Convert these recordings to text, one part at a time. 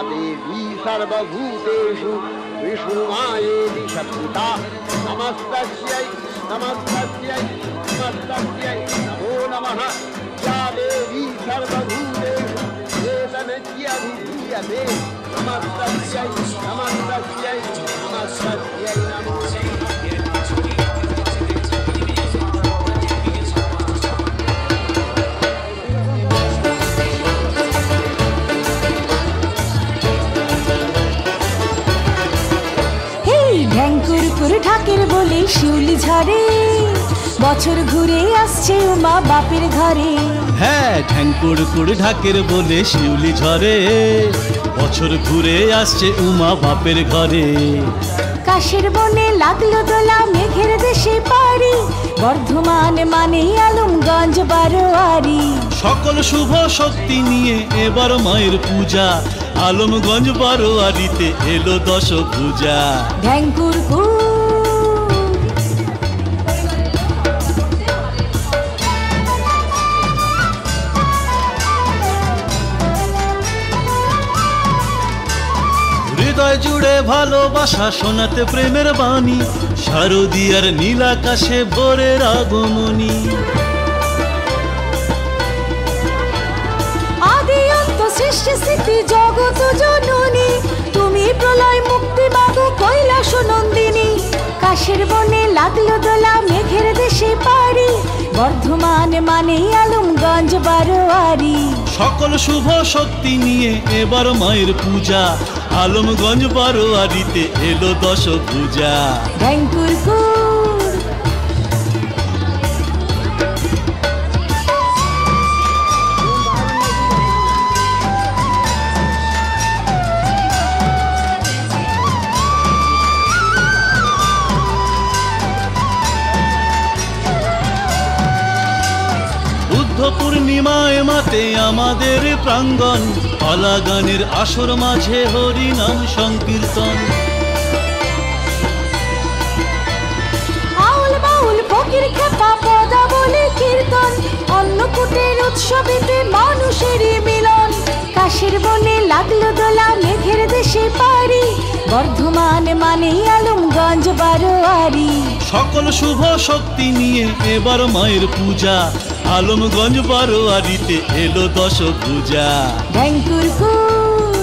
देवी सर्वभूतेषु विष्णुमायेति शक्तिता नमस्तस्यै नमस्तस्यै नमस्तस्यै नमो नमः या देवी सर्वभूतेषु चेतनस्याभिधीयते नमस्तस्यै नमस्तस्यै नमस्तस्यै नमो ঢ্যাঙ্কুরকুর ঢাকের বলে শিউলি ঝরে বছর ঘুরে আসছে উমা বাপের ঘরে। হ্যাঁ ঢ্যাঙ্কুরকুর ঢাকের বলে শিউলি ঝরে বছর ঘুরে আসছে উমা বাপের ঘরে। কাশের বনে লাগলো দোলা মেঘের দেশে পারি বর্ধমান মানে আলমগঞ্জ বারোয়ারি। সকল শুভ শক্তি নিয়ে এবার মায়ের পূজা আলমগঞ্জ বারোয়ারিতে এলো দশভূজা। ঢ্যাঙ্কুরকুর হৃদয় জুড়ে ভালোবাসা শোনাতে প্রেমের বাণী শারদীয়ার নীল আকাশে ভোরের আগমনী। আদি অন্ত সৃষ্টি স্থিতি জগৎ জননী তুমি প্রলয় মুক্তি মাগো কৈলাস নন্দিনী। কাশের বনে লাগলো দোলা মেঘের দেশে পারি বর্ধমান মানে আলমগঞ্জ বারোয়ারি। সকল শুভ শক্তি নিয়ে এবার মায়ের পূজা আলমগঞ্জ বারোয়ারিতে এলো দশভূজা। ঢ্যাঙ্কুরকুর পূর্ণিমায় মাতে আমাদের প্রাঙ্গণ পালা গানের আসর মাঝে হরি নাম সংকীর্তন। আউল বাউল ফকির খেপা পদা বলে কীর্তন অন্নকূটের উৎসবেতে মানুষেরই মিলন। কাশের বনে লাগলো দোলা মেঘের দেশে পারি বর্ধমান মানে আলমগঞ্জ বারোয়ারি। সকল শুভ শক্তি নিয়ে এবার মায়ের পূজা আলমগঞ্জ বারোয়ারিতে এলো দশভূজা। ঢ্যাঙ্কুরকুর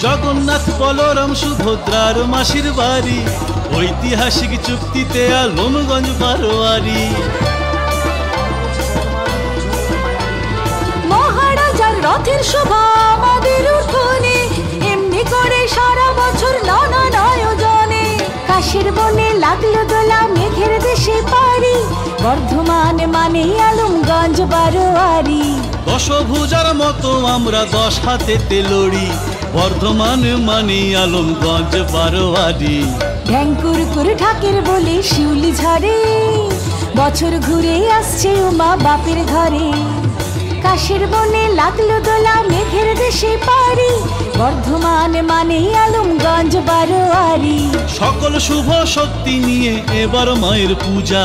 জগন্নাথ বলরাম সুভদ্রার মাসির বাড়ি ঐতিহাসিক চুক্তিতে আলমগঞ্জ বারোয়ারি। মহারাজার রথের শোভা আমাদের উঠোনে এমনি করে সারা বছর নানান আয়োজনে। কাশের বনে লাগলো দোলা মেঘের দেশে পারি বর্ধমান মানে আলমগঞ্জ বারোয়ারি। দশভূজার মতো আমরা 10 হাতেতে লড়ি বর্ধমান মানে আলমগঞ্জ বারোয়ারি। ঢ্যাঙ্কুরকুর ঢাকের বলে শিউলি ঝরে বছর ঘুরে আসছে উমা বাপের ঘরে। কাশের বনে লাগলো দোলা মেঘের দেশে পারি বর্ধমান মানে আলমগঞ্জ বারোয়ারি। সকল শুভ শক্তি নিয়ে এবার মায়ের পূজা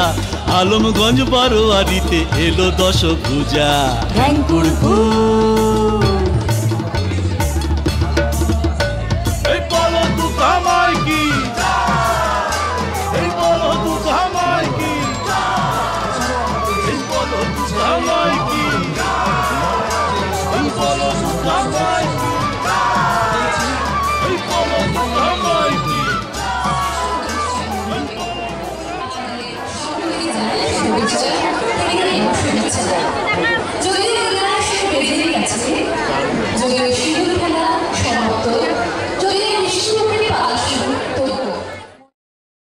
আলমগঞ্জ বারোয়ারিতে এলো দশভূজা। ঢ্যাঙ্কুরকুর Thank you.